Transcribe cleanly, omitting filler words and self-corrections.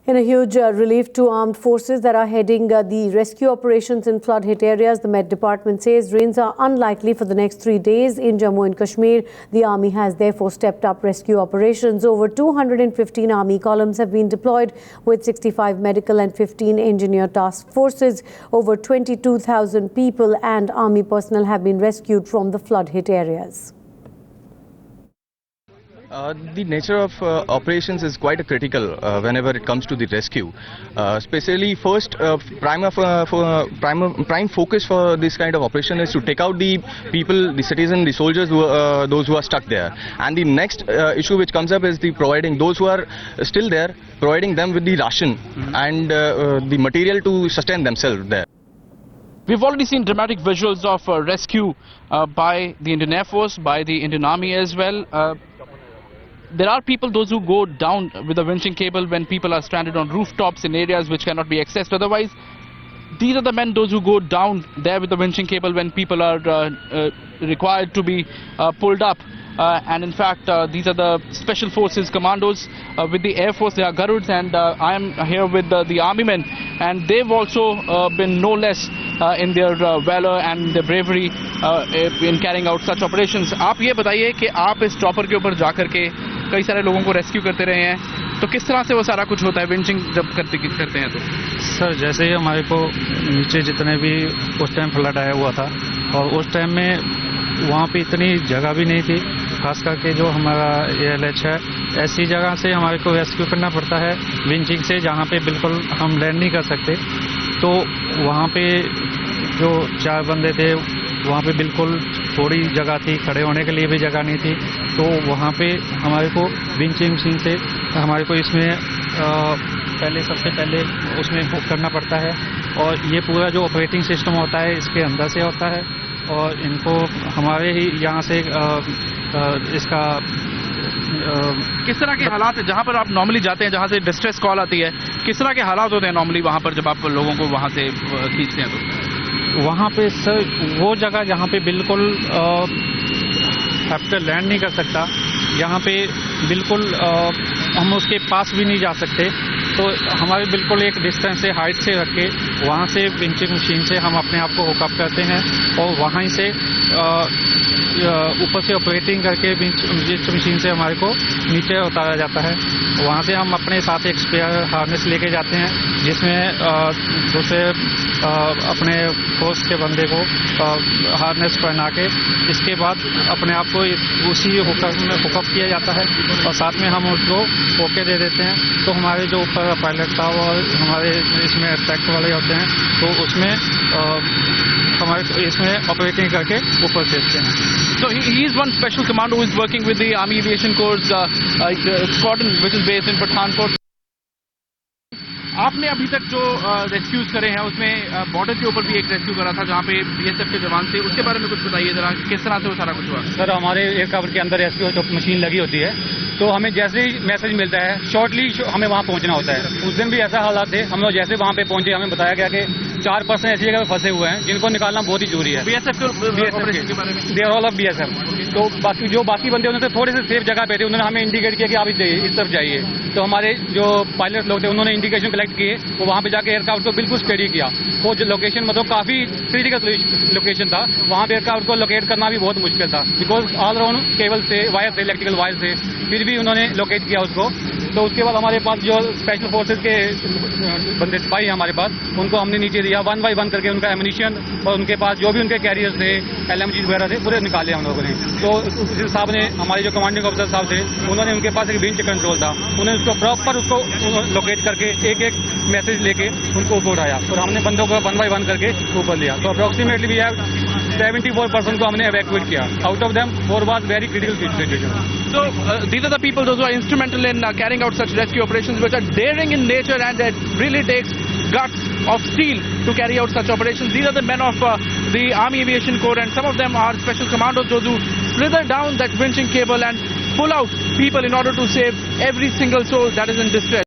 In a huge relief to armed forces that are heading the rescue operations in flood-hit areas, the Met Department says rains are unlikely for the next 3 days in Jammu and Kashmir. The Army has therefore stepped up rescue operations. Over 215 Army columns have been deployed with 65 medical and 15 engineer task forces. Over 22,000 people and Army personnel have been rescued from the flood-hit areas. The nature of operations is quite critical whenever it comes to the rescue. Especially first, prime focus for this kind of operation is to take out the people, the citizens, the soldiers, those who are stuck there. And the next issue which comes up is the providing those who are still there, providing them with the ration and the material to sustain themselves there. We've already seen dramatic visuals of rescue by the Indian Air Force, by the Indian Army as well. There are people, those who go down with a winching cable when people are stranded on rooftops in areas which cannot be accessed otherwise. These are the men, those who go down there with the winching cable when people are required to be pulled up. And in fact, these are the Special Forces commandos with the Air Force. They are Garuds, and I am here with the Army men, and they've also been no less in their valor and their bravery in carrying out such operations. आप ये बताइए कि आप इस chopper के ऊपर जाकर के कई सारे लोगों को रेस्क्यू करते रहे हैं, तो किस तरह से वो सारा कुछ होता है विंचिंग जब करते हैं तो? सर, जैसे ही हमारे को नीचे जितने भी उस टाइम फ्लड आया हुआ था, और उस टाइम में वहाँ पे इतनी जगह भी नहीं थी, खास करके जो हमारा ALH है, ऐसी जगह से हमारे को रेस्क्यू करना पड़ता है विंचिंग से, जहाँ पे बिल्कुल हम लैंड नहीं कर सकते। तो वहाँ पे जो 4 बंदे थे, वहाँ पे बिल्कुल थोड़ी जगह थी, खड़े होने के लिए भी जगह नहीं थी। तो वहाँ पे हमारे को विंचिंग मशीन से हमारे को इसमें सबसे पहले उसमें बुक करना पड़ता है, और ये पूरा जो ऑपरेटिंग सिस्टम होता है इसके अंदर से होता है, और इनको हमारे ही यहाँ से इसका किस तरह के हालात जहाँ पर आप नॉर्मली जाते हैं, जहाँ से डिस्ट्रेस कॉल आती है, किस तरह के हालात होते हैं नॉर्मली वहाँ पर जब आप लोगों को वहाँ से खींचते हैं? तो वहाँ पे सर वो जगह जहाँ पे बिल्कुल हेलीकॉप्टर लैंड नहीं कर सकता, यहाँ पे बिल्कुल हम उसके पास भी नहीं जा सकते, तो हमारे बिल्कुल एक डिस्टेंस से हाइट से रख के वहाँ से विंचिंग मशीन से हम अपने आप को हुकअप करते हैं, और वहाँ से ऊपर से ऑपरेटिंग करके विंच मशीन से हमारे को नीचे उतारा जाता है। वहाँ से हम अपने साथ एक स्पेयर हार्नेस लेके जाते हैं, जिसमें दूसरे अपने फोर्स के बंदे को हार्नेस पहना के इसके बाद अपने आप को उसी हुकअप किया जाता है, और साथ में हम उसको ओके दे देते हैं। तो हमारे जो ऊपर पायलट साहब और हमारे इसमें ट्रैक्टर वाले होते हैं, तो उसमें हमारे इसमें ऑपरेटिंग करके ऊपर भेजते हैं। So he is one special commando who is working with the Army Aviation Corps squadron which is based in Pathankot. आपने अभी तक जो रेस्क्यूज करे हैं उसमें बॉर्डर के ऊपर भी एक रेस्क्यू करा था जहाँ पे BSF के जवान थे, उसके बारे में कुछ बताइए जरा, किस तरह से वो सारा कुछ हुआ? सर, हमारे एयरक्राफ्ट के अंदर रेस्क्यू जो मशीन लगी होती है, तो हमें जैसे ही मैसेज मिलता है शॉर्टली हमें वहाँ पहुँचना होता है। उस दिन भी ऐसा हालात थे, हम लोग जैसे वहाँ पे पहुँचे हमें बताया गया कि 4 पर्सन ऐसी जगह फंसे हुए हैं जिनको निकालना बहुत ही जरूरी है। BSF के बारे में? They are all of BSF। तो बाकी बंदे उन्होंने थोड़े से सेफ जगह पे थे, उन्होंने हमें इंडिकेट किया कि आप इस तरफ जाइए। तो हमारे जो पायलट लोग थे उन्होंने इंडिकेशन कलेक्ट किए, वो वहाँ पे जाके एयरक्राफ्ट को बिल्कुल स्टडी किया। वो जो लोकेशन मतलब काफ़ी क्रिटिकल लोकेशन था, वहाँ पे एयरक्राफ्ट को लोकेट करना भी बहुत मुश्किल था, बिकॉज ऑल राउंड केबल से, वायर से, इलेक्ट्रिकल वायर से, फिर भी उन्होंने लोकेट किया उसको। तो उसके बाद हमारे पास जो स्पेशल फोर्सेज के बंदे सिपाही हमारे पास, उनको हमने नीचे दिया 1 बाय 1 करके उनका एमुनिशन और उनके पास जो भी उनके कैरियर्स थे, LMG वगैरह थे, पूरे निकाले हम लोगों ने। तो उस साहब ने, हमारे जो कमांडिंग ऑफिसर साहब थे, उन्होंने उनके पास एक विंच कंट्रोल था, उन्होंने उसको प्रॉपर उसको लोकेट करके एक मैसेज लेके उनको ऊपर उठाया, और हमने बंदों को 1 बाय 1 करके ऊपर लिया। तो अप्रोक्सीमेटली वी हैव 74 पर्सन को हमने एवैक्यूएट किया। Out of them 4 was very critical situation. So these are the people those who are instrumental in carrying out such rescue operations, which are daring in nature, and it really takes guts of steel to carry out such operations. These are the men of the Army Aviation Corps, and some of them are special commandos those who slither down that winching cable and pull out people in order to save every single soul that is in distress.